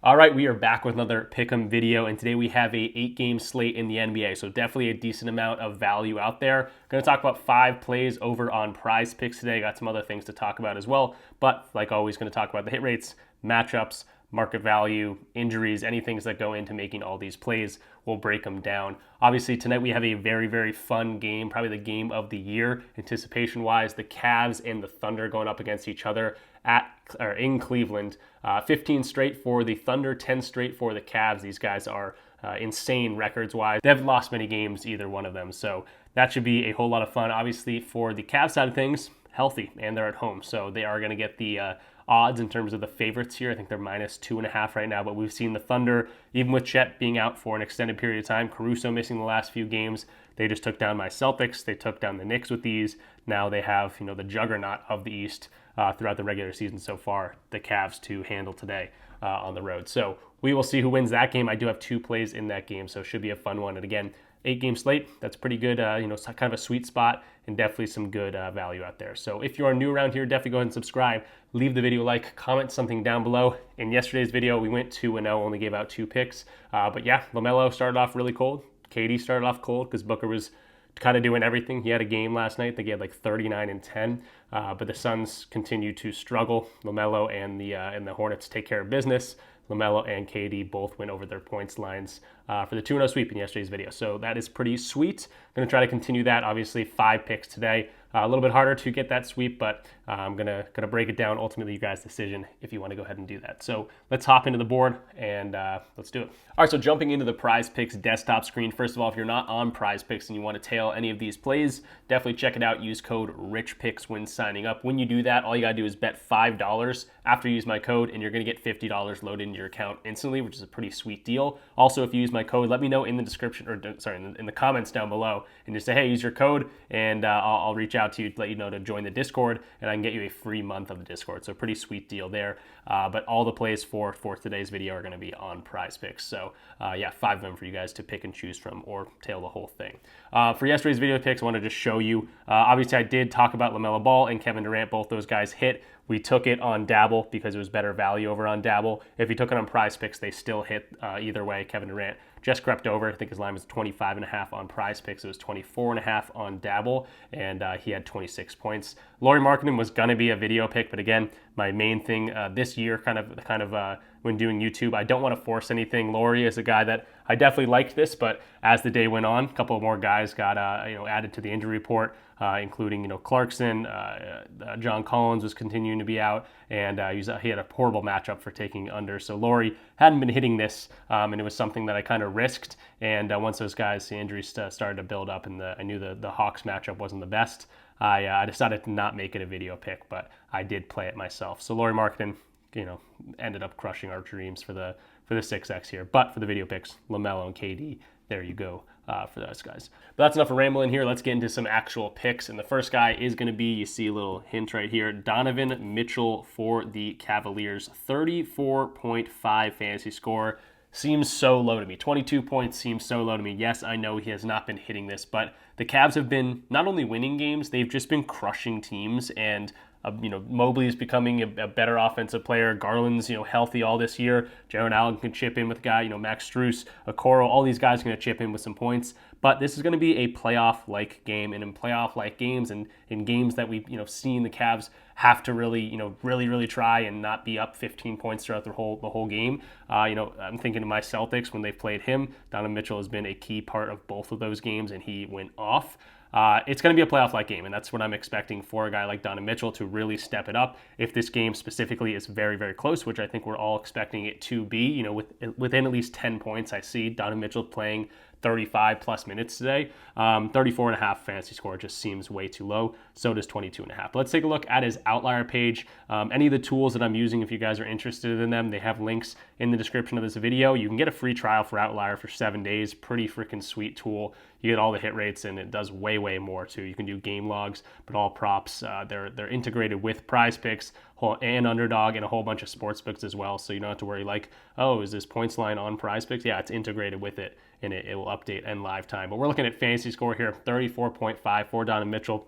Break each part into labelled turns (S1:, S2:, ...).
S1: All right, we are back with another Pick'em video, and today we have a 8-game slate in the NBA, so definitely a decent amount of value out there. Going to talk about 5 plays over on PrizePicks today. Got some other things to talk about as well, but like always, going to talk about the hit rates, matchups, market value, injuries, any things that go into making all these plays. We'll break them down. Obviously, tonight we have a very, very fun game, probably the game of the year, anticipation-wise. The Cavs and the Thunder going up against each other in Cleveland. 15 straight for the Thunder, 10 straight for the Cavs. These guys are insane records-wise. They haven't lost many games, either one of them, so that should be a whole lot of fun. Obviously, for the Cavs side of things, healthy, and they're at home, so they are going to get the odds in terms of the favorites here. I think they're minus 2.5 right now, but we've seen the Thunder, even with Chet being out for an extended period of time, Caruso missing the last few games, they just took down my Celtics. They took down the Knicks with these. Now they have, the juggernaut of the East throughout the regular season so far, the Cavs, to handle today on the road. So we will see who wins that game. I do have 2 plays in that game, so it should be a fun one. And again, 8-game slate, that's pretty good, kind of a sweet spot and definitely some good value out there. So if you are new around here, definitely go ahead and subscribe. Leave the video a like, comment something down below. In yesterday's video, we went 2-0, only gave out 2 picks. But yeah, LaMelo started off really cold. KD started off cold because Booker was kind of doing everything. He had a game last night. They gave like 39 and 10, but the Suns continue to struggle. LaMelo and the Hornets take care of business. LaMelo and KD both went over their points lines for the 2-0 sweep in yesterday's video. So that is pretty sweet. I'm going to try to continue that. Obviously, 5 picks today. A little bit harder to get that sweep, but I'm gonna break it down. Ultimately, you guys' decision if you want to go ahead and do that. So let's hop into the board and let's do it. All right, so jumping into the PrizePicks desktop screen. First of all, if you're not on PrizePicks and you want to tail any of these plays, definitely check it out. Use code RichPicks when signing up. When you do that, all you gotta do is bet $5 after you use my code, and you're gonna get $50 loaded into your account instantly, which is a pretty sweet deal. Also, if you use my code, let me know in the description, or in the comments down below, and just say, hey, use your code, and I'll reach out to you to let you know to join the Discord, and I can get you a free month of the Discord. So pretty sweet deal there. But all the plays for today's video are going to be on PrizePicks. So yeah, 5 of them for you guys to pick and choose from, or tail the whole thing. For yesterday's video picks, I want to just show you. Obviously, I did talk about LaMelo Ball and Kevin Durant. Both those guys hit. We took it on Dabble because it was better value over on Dabble. If you took it on PrizePicks, they still hit either way. Kevin Durant just crept over. I think his line was 25.5 on PrizePicks. It was 24.5 on Dabble, and he had 26 points. Lauri Markkanen was gonna be a video pick, but again, my main thing this year, kind of when doing YouTube, I don't want to force anything. Lauri is a guy that I definitely liked this, but as the day went on, a couple more guys got added to the injury report, including Clarkson. John Collins was continuing to be out, and he had a horrible matchup for taking under. So Lauri hadn't been hitting this, and it was something that I kind of risked. And once those guys, the injuries started to build up, and I knew the Hawks matchup wasn't the best, I decided to not make it a video pick, but I did play it myself. So Lauri Markkanen, ended up crushing our dreams for the 6X here. But for the video picks, LaMelo and KD, there you go for those guys. But that's enough of rambling here. Let's get into some actual picks. And the first guy is going to be, you see a little hint right here, Donovan Mitchell for the Cavaliers. 34.5 fantasy score. Seems so low to me. 22 points seems so low to me. Yes, I know he has not been hitting this, but the Cavs have been not only winning games, they've just been crushing teams. And Mobley is becoming a better offensive player. Garland's, healthy all this year. Jaron Allen can chip in with a guy. Max Strus, Okoro, all these guys are going to chip in with some points. But this is going to be a playoff-like game, and in playoff-like games, and in games that we've seen the Cavs have to really really try and not be up 15 points throughout the whole game. I'm thinking of my Celtics when they've played him. Donovan Mitchell has been a key part of both of those games, and he went off. It's going to be a playoff-like game, and that's what I'm expecting for a guy like Donovan Mitchell to really step it up. If this game specifically is very, very close, which I think we're all expecting it to be, within at least 10 points, I see Donovan Mitchell playing 35 plus minutes today. 34.5 fantasy score just seems way too low. So does 22.5. Let's take a look at his outlier page. Any of the tools that I'm using, if you guys are interested in them, they have links in the description of this video. You can get a free trial for Outlier for 7 days. Pretty freaking sweet tool. You get all the hit rates, and it does way more too. You can do game logs, but all props. They're integrated with PrizePicks and Underdog and a whole bunch of sportsbooks as well. So you don't have to worry like, oh, is this points line on PrizePicks? Yeah, it's integrated with it, and it will update in live time. But we're looking at fantasy score here, 34.5 for Donovan Mitchell.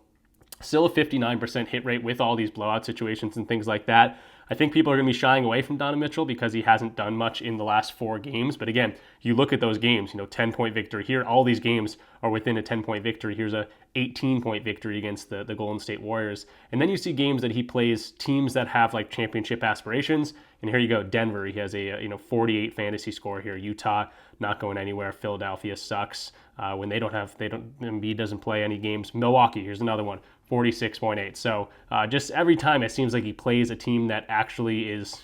S1: Still a 59% hit rate with all these blowout situations and things like that. I think people are going to be shying away from Donovan Mitchell because he hasn't done much in the last 4 games. But again, you look at those games, 10-point victory here. All these games are within a 10-point victory. Here's a 18-point victory against the Golden State Warriors. And then you see games that he plays teams that have like championship aspirations. And here you go, Denver. He has a 48 fantasy score here. Utah not going anywhere. Philadelphia sucks when Embiid doesn't play any games. Milwaukee, here's another one, 46.8. So just every time it seems like he plays a team that actually is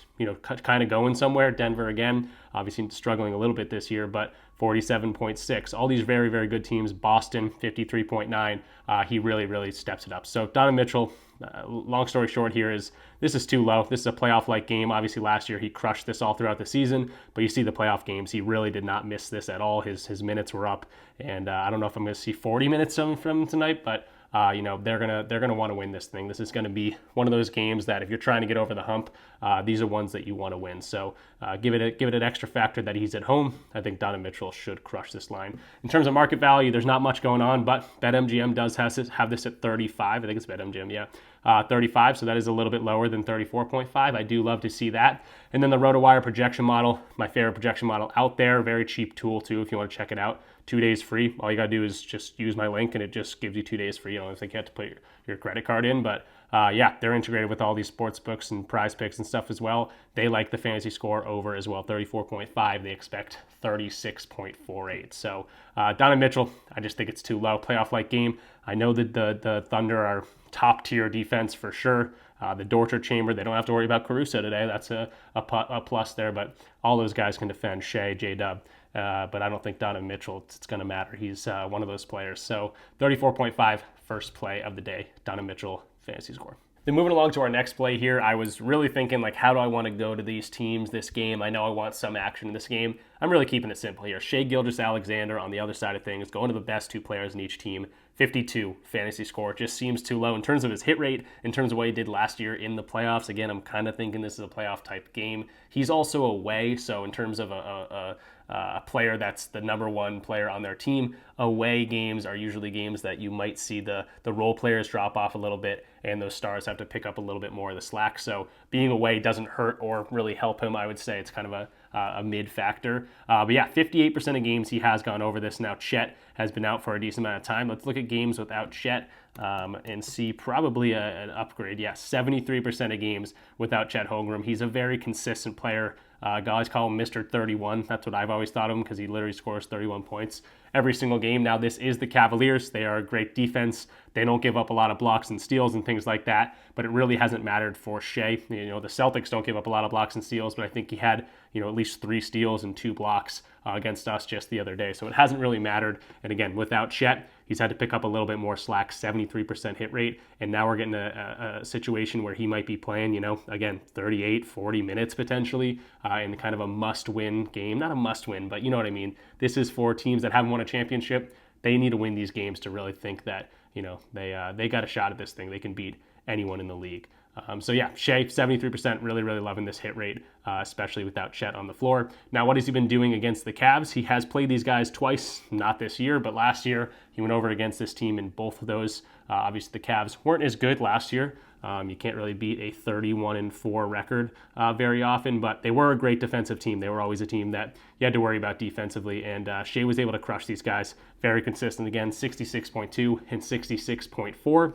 S1: kind of going somewhere. Denver again, obviously struggling a little bit this year, but 47.6. All these very, very good teams. Boston, 53.9. He really, really steps it up. So Donovan Mitchell, long story short here is this is too low. This is a playoff-like game. Obviously last year he crushed this all throughout the season, but you see the playoff games, he really did not miss this at all. His minutes were up, and I don't know if I'm going to see 40 minutes from him tonight, but they're gonna want to win this thing. This is going to be one of those games that if you're trying to get over the hump, these are ones that you want to win. So give it an extra factor that he's at home. I think Donovan Mitchell should crush this line. In terms of market value, there's not much going on, but BetMGM does have this at 35. I think it's BetMGM, yeah. 35, so that is a little bit lower than 34.5. I do love to see that. And then the RotoWire projection model, my favorite projection model out there. Very cheap tool too if you want to check it out. 2 days free. All you got to do is just use my link and it just gives you 2 days free. You don't think you have to put your credit card in, but they're integrated with all these sportsbooks and PrizePicks and stuff as well. They like the fantasy score over as well, 34.5. They expect 36.48. So Donovan Mitchell, I just think it's too low. Playoff-like game. I know that the Thunder are top-tier defense for sure. The Dorcher Chamber, they don't have to worry about Caruso today. That's a plus there, but all those guys can defend, Shai, J-Dub. But I don't think Donovan Mitchell, it's going to matter. He's one of those players. So 34.5, first play of the day, Donovan Mitchell fantasy score. Then moving along to our next play here, I was really thinking, like, how do I want to go to these teams this game? I know I want some action in this game. I'm really keeping it simple here. Shai Gilgeous-Alexander on the other side of things, going to the best 2 players in each team. 52 fantasy score just seems too low in terms of his hit rate, in terms of what he did last year in the playoffs. Again, I'm kind of thinking this is a playoff type game. He's also away, so in terms of a player that's the number 1 player on their team, away games are usually games that you might see the role players drop off a little bit and those stars have to pick up a little bit more of the slack. So being away doesn't hurt or really help him. I would say it's kind of a mid factor. But yeah, 58% of games he has gone over this. Now Chet has been out for a decent amount of time. Let's look at games without Chet and see probably an upgrade. Yeah, 73% of games without Chet Holmgren. He's a very consistent player. Guys call him Mr. 31. That's what I've always thought of him because he literally scores 31 points every single game. Now, this is the Cavaliers. They are a great defense. They don't give up a lot of blocks and steals and things like that, but it really hasn't mattered for Shai. The Celtics don't give up a lot of blocks and steals, but I think he had, at least 3 steals and 2 blocks against us just the other day. So it hasn't really mattered. And again, without Chet, he's had to pick up a little bit more slack, 73% hit rate. And now we're getting a situation where he might be playing, again, 38, 40 minutes potentially in kind of a must-win game. Not a must-win, but you know what I mean. This is for teams that haven't won a championship. They need to win these games to really think that, they got a shot at this thing. They can beat anyone in the league. Shai, 73%, really, really loving this hit rate, especially without Chet on the floor. Now, what has he been doing against the Cavs? He has played these guys twice, not this year, but last year he went over against this team in both of those. Obviously, the Cavs weren't as good last year. You can't really beat a 31-4 record very often, but they were a great defensive team. They were always a team that you had to worry about defensively, and Shai was able to crush these guys. Very consistent again, 66.2 and 66.4.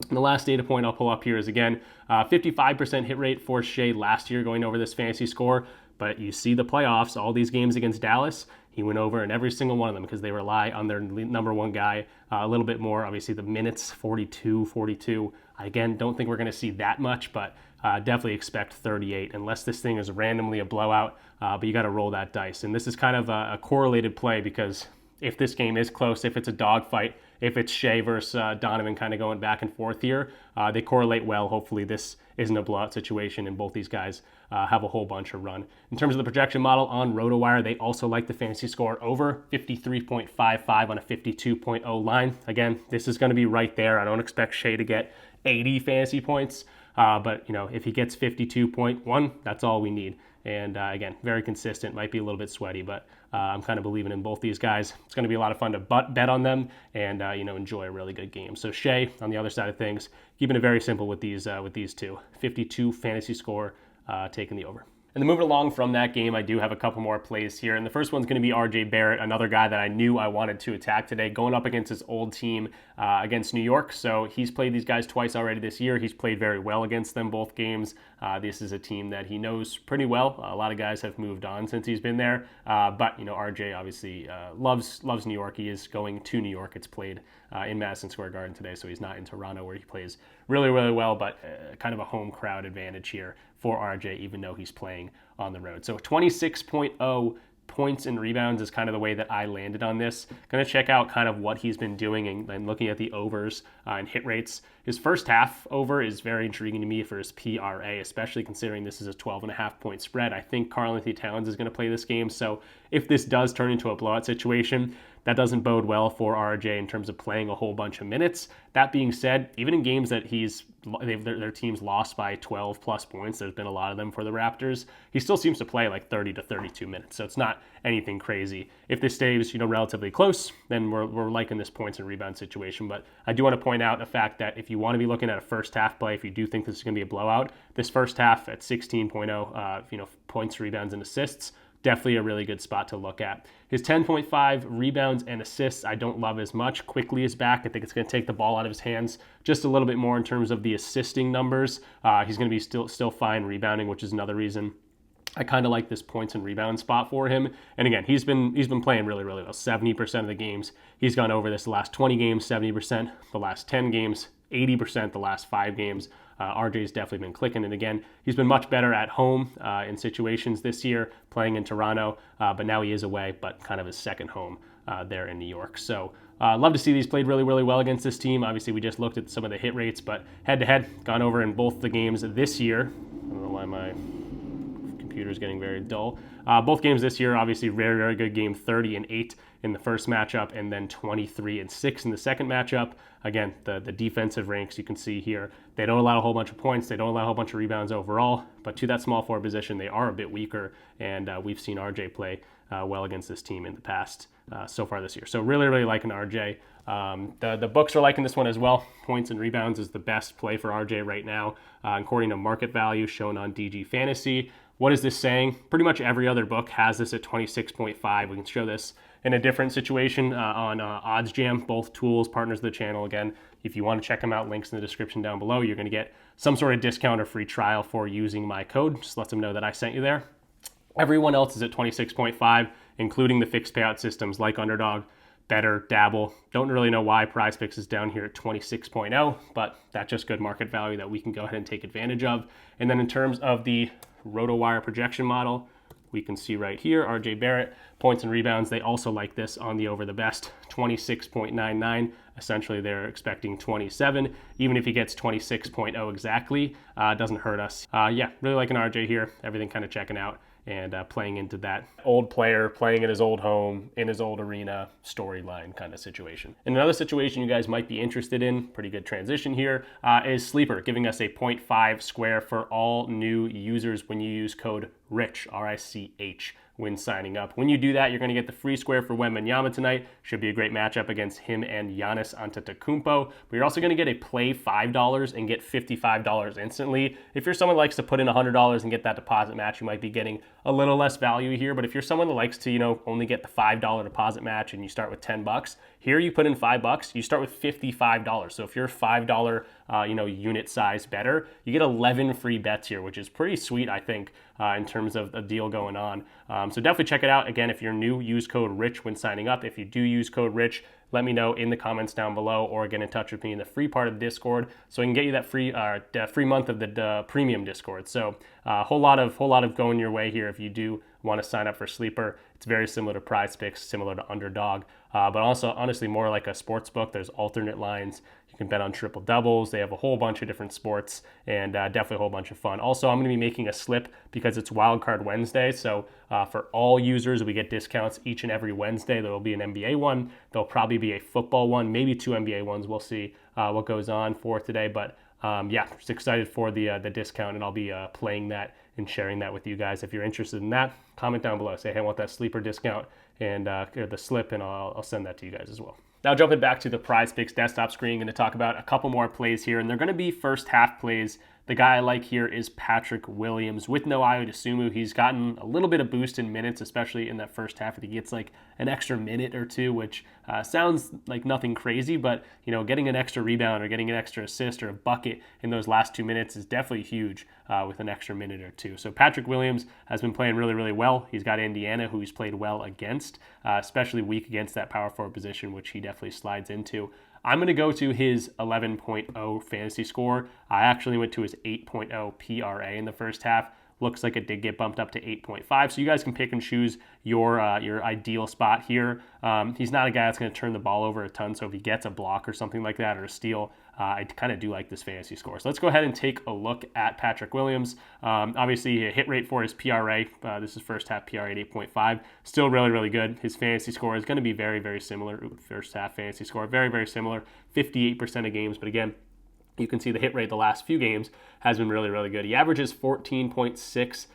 S1: And the last data point I'll pull up here is, again, 55% hit rate for Shai last year going over this fantasy score. But you see the playoffs, all these games against Dallas, he went over in every single one of them because they rely on their number 1 guy a little bit more. Obviously, the minutes, 42. Again, don't think we're going to see that much, but definitely expect 38 unless this thing is randomly a blowout. But you got to roll that dice. And this is kind of a correlated play because if this game is close, if it's a dogfight, if it's Shai versus Donovan kind of going back and forth here, they correlate well. Hopefully this isn't a blowout situation and both these guys have a whole bunch of run. In terms of the projection model on RotoWire, they also like the fantasy score over 53.55 on a 52.0 line. Again, this is going to be right there. I don't expect Shai to get 80 fantasy points, but if he gets 52.1, that's all we need. And again, very consistent, might be a little bit sweaty, but I'm kind of believing in both these guys. It's going to be a lot of fun to bet on them and enjoy a really good game. So Shai on the other side of things, keeping it very simple with these two. 52 fantasy score taking the over. And then moving along from that game, I do have a couple more plays here. And the first one's going to be RJ Barrett, another guy that I knew I wanted to attack today, going up against his old team against New York. So he's played these guys twice already this year. He's played very well against them both games. This is a team that he knows pretty well. A lot of guys have moved on since he's been there. But, RJ obviously loves New York. He is going to New York. It's played in Madison Square Garden today, so he's not in Toronto where he plays really, really well, but kind of a home crowd advantage here for RJ, even though he's playing on the road. So 26.0 points and rebounds is kind of the way that I landed on this. Going to check out kind of what he's been doing and looking at the overs and hit rates. His first half over is very intriguing to me for his PRA, especially considering this is a 12.5 point spread. I think Karl-Anthony Towns is going to play this game. So if this does turn into a blowout situation, that doesn't bode well for RJ in terms of playing a whole bunch of minutes. That being said, even in games that their team's lost by 12 plus points, there's been a lot of them for the Raptors, he still seems to play like 30 to 32 minutes. So it's not anything crazy. If this stays, relatively close, then we're liking this points and rebound situation. But I do want to point out the fact that if you want to be looking at a first half play, if you do think this is going to be a blowout, this first half at 16.0, points, rebounds, and assists, definitely a really good spot to look at. His 10.5 rebounds and assists, I don't love as much. Quickly is back. I think it's going to take the ball out of his hands just a little bit more in terms of the assisting numbers. He's going to be still fine rebounding, which is another reason I kind of like this points and rebound spot for him. And again, he's been playing really, really well. 70% of the games he's gone over this. The last 20 games, 70%. The last 10 games, 80%. The last 5 games. RJ's definitely been clicking. And again, he's been much better at home in situations this year, playing in Toronto. But now he is away, but kind of his second home there in New York. So love to see these played really, really well against this team. Obviously, we just looked at some of the hit rates, but head-to-head, gone over in both the games this year. I don't know why my computer's getting very dull. Both games this year, obviously, very, very good game. 30-8 in the first matchup, and then 23-6 in the second matchup. Again, the defensive ranks you can see here, they don't allow a whole bunch of points. They don't allow a whole bunch of rebounds overall, but to that small forward position, they are a bit weaker, and we've seen RJ play well against this team in the past so far this year. So really, really liking RJ. The books are liking this one as well. Points and rebounds is the best play for RJ right now, according to market value shown on DG Fantasy. What is this saying? Pretty much every other book has this at 26.5. We can show this in a different situation on OddsJam, both tools, partners of the channel. Again, if you want to check them out, links in the description down below. You're going to get some sort of discount or free trial for using my code. Just let them know that I sent you there. Everyone else is at 26.5, including the fixed payout systems like Underdog, Betr, Dabble. Don't really know why PrizePicks is down here at 26.0, but that's just good market value that we can go ahead and take advantage of. And then in terms of the RotoWire projection model, we can see right here, RJ Barrett, points and rebounds. They also like this on the over the best, 26.99. Essentially, they're expecting 27. Even if he gets 26.0 exactly, doesn't hurt us. Yeah, really liking RJ here. Everything kind of checking out and playing into that old player, playing in his old home, in his old arena, storyline kind of situation. And another situation you guys might be interested in, pretty good transition here, is Sleeper, giving us a 0.5 square for all new users when you use code RICH, R-I-C-H, when signing up. When you do that, you're going to get the free square for Wembanyama tonight. Should be a great matchup against him and Giannis Antetokounmpo. But you're also going to get a play $5 and get $55 instantly. If you're someone who likes to put in $100 and get that deposit match, you might be getting a little less value here. But if you're someone that likes to, only get the $5 deposit match and you start with $10, here you put in $5, you start with $55. So if you're a $5, unit size bettor, you get 11 free bets here, which is pretty sweet, I think, in terms of the deal going on. So definitely check it out. Again, if you're new, use code RICH when signing up. If you do use code RICH, let me know in the comments down below or get in touch with me in the free part of the Discord so I can get you that free month of the premium Discord. So a whole lot of going your way here if you do want to sign up for Sleeper. It's very similar to PrizePicks, similar to Underdog, but also honestly more like a sports book. There's alternate lines. You can bet on triple doubles. They have a whole bunch of different sports and definitely a whole bunch of fun. Also, I'm going to be making a slip because it's Wildcard Wednesday. So for all users, we get discounts each and every Wednesday. There will be an NBA one. There'll probably be a football one, maybe 2 NBA ones. We'll see what goes on for today. But yeah, just excited for the discount, and I'll be playing that and sharing that with you guys. If you're interested in that, comment down below. Say, hey, I want that Sleeper discount and the slip, and I'll send that to you guys as well. Now jumping back to the PrizePicks desktop screen, going to talk about a couple more plays here, and they're going to be first half plays The guy I like here is Patrick Williams. With no Ayo Dosunmu, he's gotten a little bit of boost in minutes, especially in that first half. He gets like an extra minute or two, which sounds like nothing crazy, but getting an extra rebound or getting an extra assist or a bucket in those last 2 minutes is definitely huge with an extra minute or two. So Patrick Williams has been playing really, really well. He's got Indiana, who he's played well against, especially weak against that power forward position, which he definitely slides into. I'm going to go to his 11.0 fantasy score. I actually went to his 8.0 PRA in the first half. Looks like it did get bumped up to 8.5. So you guys can pick and choose your ideal spot here. He's not a guy that's going to turn the ball over a ton. So if he gets a block or something like that or a steal, I kind of do like this fantasy score. So let's go ahead and take a look at Patrick Williams. Obviously, a hit rate for his PRA. This is first half PRA at 8.5. Still really, really good. His fantasy score is going to be very, very similar. First half fantasy score, very, very similar. 58% of games. But again, you can see the hit rate the last few games has been really, really good. He averages 14.6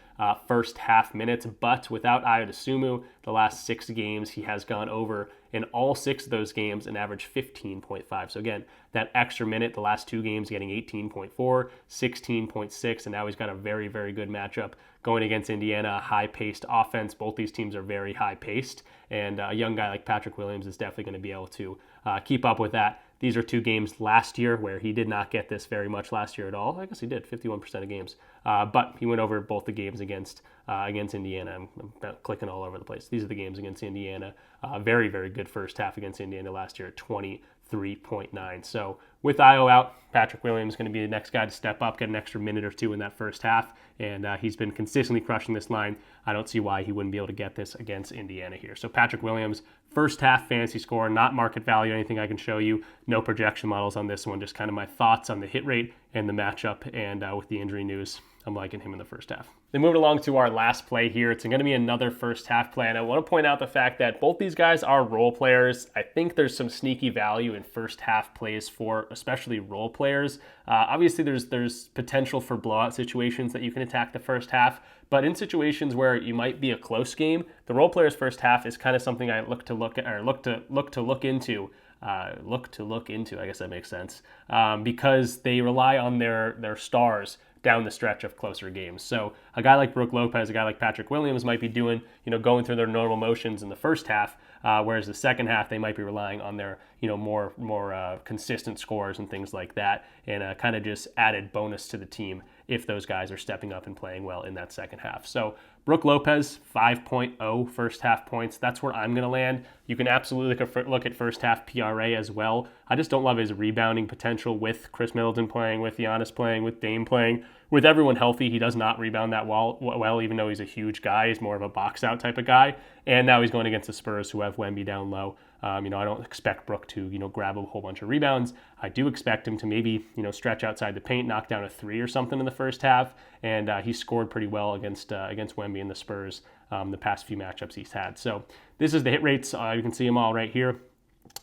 S1: first half minutes, but without Ayo Dosunmu, the last 6 games he has gone over in all 6 of those games an average 15.5. So again, that extra minute, the last 2 games getting 18.4, 16.6, and now he's got a very, very good matchup going against Indiana, a high-paced offense. Both these teams are very high-paced, and a young guy like Patrick Williams is definitely going to be able to keep up with that. These are 2 games last year where he did not get this very much last year at all. I guess he did, 51% of games. But he went over both the games against Indiana. I'm clicking all over the place. These are the games against Indiana. Very, very good first half against Indiana last year at 23.9. So with Ayo out, Patrick Williams is going to be the next guy to step up, get an extra minute or 2 in that first half. And he's been consistently crushing this line. I don't see why he wouldn't be able to get this against Indiana here. So Patrick Williams, first half fantasy score, not market value, anything I can show you. No projection models on this one, just kind of my thoughts on the hit rate and the matchup. And with the injury news, I'm liking him in the first half. Then moving along to our last play here. It's going to be another first half play. And I want to point out the fact that both these guys are role players. I think there's some sneaky value in first half plays for especially role players. Obviously, there's potential for blowout situations that you can attack the first half. But in situations where you might be a close game, the role player's first half is kind of something I look to look into. I guess that makes sense, because they rely on their stars down the stretch of closer games. So a guy like Brook Lopez, a guy like Patrick Williams might be doing, going through their normal motions in the first half, whereas the second half they might be relying on their, more consistent scores and things like that, and kind of just added bonus to the team if those guys are stepping up and playing well in that second half. So Brook Lopez, 5.0 first half points. That's where I'm going to land. You can absolutely look at first half PRA as well. I just don't love his rebounding potential with Chris Middleton playing, with Giannis playing, with Dame playing. With everyone healthy, he does not rebound that well, even though he's a huge guy. He's more of a box-out type of guy. And now he's going against the Spurs, who have Wemby down low. I don't expect Brook to, grab a whole bunch of rebounds. I do expect him to maybe, stretch outside the paint, knock down a 3 or something in the first half. And he scored pretty well against Wemby and the Spurs the past few matchups he's had. So this is the hit rates. You can see them all right here.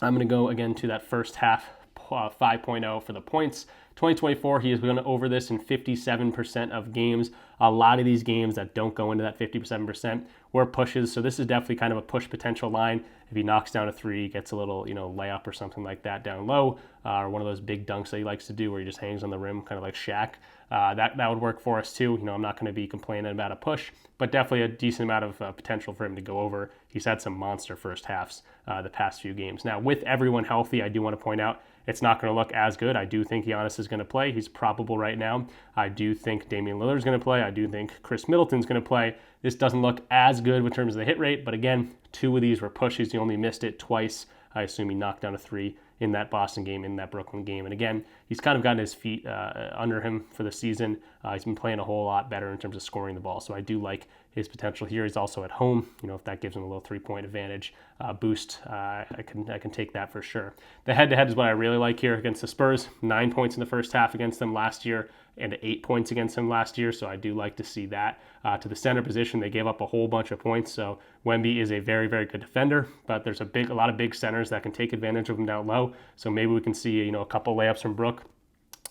S1: I'm going to go again to that first half 5.0 for the points. 2024, he has gone over this in 57% of games. A lot of these games that don't go into that 57% were pushes, so this is definitely kind of a push potential line. If he knocks down a 3, gets a little, layup or something like that down low, or one of those big dunks that he likes to do where he just hangs on the rim, kind of like Shaq, that would work for us too. I'm not going to be complaining about a push, but definitely a decent amount of potential for him to go over. He's had some monster first halves the past few games. Now, with everyone healthy, I do want to point out it's not going to look as good. I do think Giannis is going to play. He's probable right now. I do think Damian Lillard is going to play. I do think Chris Middleton's going to play. This doesn't look as good in terms of the hit rate, but again, 2 of these were pushes. He only missed it twice. I assume he knocked down a 3 in that Boston game, in that Brooklyn game. And again, he's kind of gotten his feet under him for the season. He's been playing a whole lot better in terms of scoring the ball. So I do like his potential here. He's also at home. If that gives him a little 3-point advantage boost, I can take that for sure. The head-to-head is what I really like here against the Spurs. 9 points in the first half against them last year, and 8 points against him last year, so I do like to see that. To the center position, they gave up a whole bunch of points, so Wemby is a very, very good defender, but there's a lot of big centers that can take advantage of him down low, so maybe we can see a couple layups from Brook,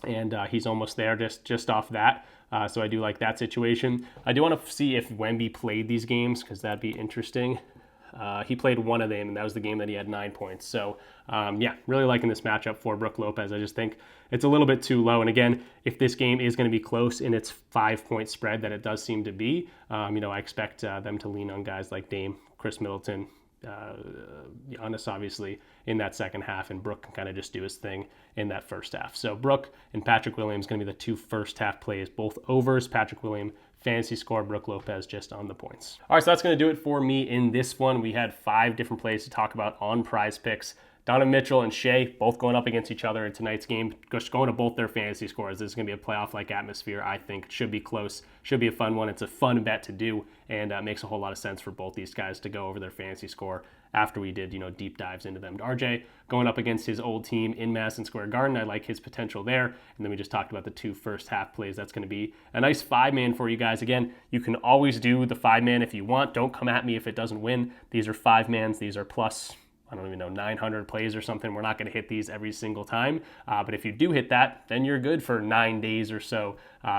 S1: and he's almost there just off that. So I do like that situation. I do want to see if Wemby played these games, because that'd be interesting. He played one of them, and that was the game that he had 9 points. So, yeah, really liking this matchup for Brook Lopez. I just think it's a little bit too low. And again, if this game is going to be close in its 5-point spread that it does seem to be, I expect them to lean on guys like Dame, Chris Middleton, Giannis obviously in that second half, and Brook can kind of just do his thing in that first half. So Brook and Patrick Williams going to be the 2 first half plays, both overs. Patrick Williams fantasy score, Brook Lopez just on the points. All right, so that's going to do it for me in this one. We had 5 different plays to talk about on PrizePicks. Donovan Mitchell and Shai both going up against each other in tonight's game. Just going to both their fantasy scores. This is going to be a playoff-like atmosphere, I think. Should be close. Should be a fun one. It's a fun bet to do, and makes a whole lot of sense for both these guys to go over their fantasy score after we did, deep dives into them. RJ going up against his old team in Madison Square Garden. I like his potential there. And then we just talked about the 2 first half plays. That's going to be a nice 5-man for you guys. Again, you can always do the 5-man if you want. Don't come at me if it doesn't win. These are 5-mans. These are plus, I don't even know, 900 plays or something. We're not going to hit these every single time. But if you do hit that, then you're good for 9 days or so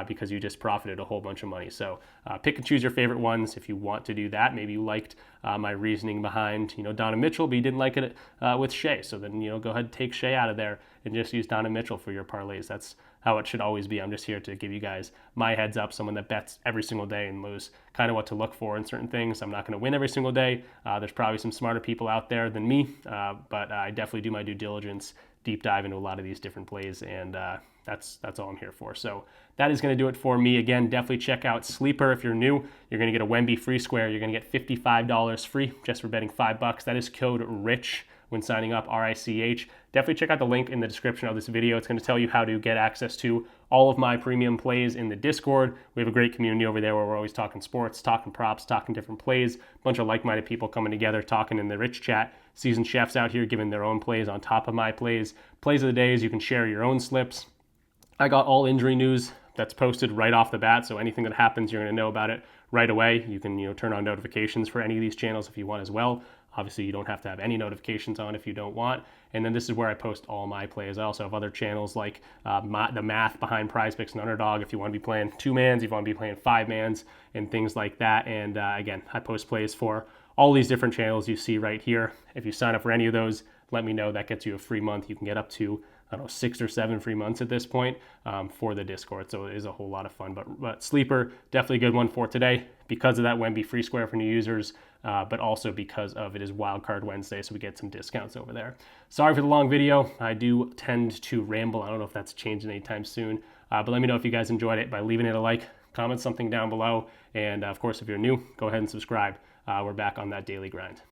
S1: because you just profited a whole bunch of money. So pick and choose your favorite ones if you want to do that. Maybe you liked my reasoning behind, Donovan Mitchell, but you didn't like it with Shai. So then, go ahead and take Shai out of there and just use Donovan Mitchell for your parlays. That's how it should always be. I'm just here to give you guys my heads up, someone that bets every single day and knows kind of what to look for in certain things. I'm not going to win every single day. There's probably some smarter people out there than me, but I definitely do my due diligence, deep dive into a lot of these different plays, and that's all I'm here for. So that is going to do it for me. Again, definitely check out Sleeper. If you're new, you're going to get a Wemby free square. You're going to get $55 free just for betting $5. That is code RICH when signing up, RICH. Definitely check out the link in the description of this video. It's going to tell you how to get access to all of my premium plays in the Discord. We have a great community over there where we're always talking sports, talking props, talking different plays. A bunch of like-minded people coming together, talking in the Rich Chat. Seasoned chefs out here giving their own plays on top of my plays. Plays of the days, you can share your own slips. I got all injury news that's posted right off the bat, so anything that happens, you're going to know about it right away. You can turn on notifications for any of these channels if you want as well. Obviously, you don't have to have any notifications on if you don't want. And then this is where I post all my plays. I also have other channels like the math behind PrizePicks and Underdog if you want to be playing 2-mans, if you want to be playing 5-mans, and things like that. And again, I post plays for all these different channels you see right here. If you sign up for any of those, let me know. That gets you a free month. You can get up to 6 or 7 free months at this point for the Discord. So it is a whole lot of fun. But Sleeper, definitely a good one for today because of that Wemby free square for new users, but also because of it is Wildcard Wednesday, so we get some discounts over there. Sorry for the long video. I do tend to ramble. I don't know if that's changing anytime soon, but let me know if you guys enjoyed it by leaving it a like, comment something down below, and of course, if you're new, go ahead and subscribe. We're back on that daily grind.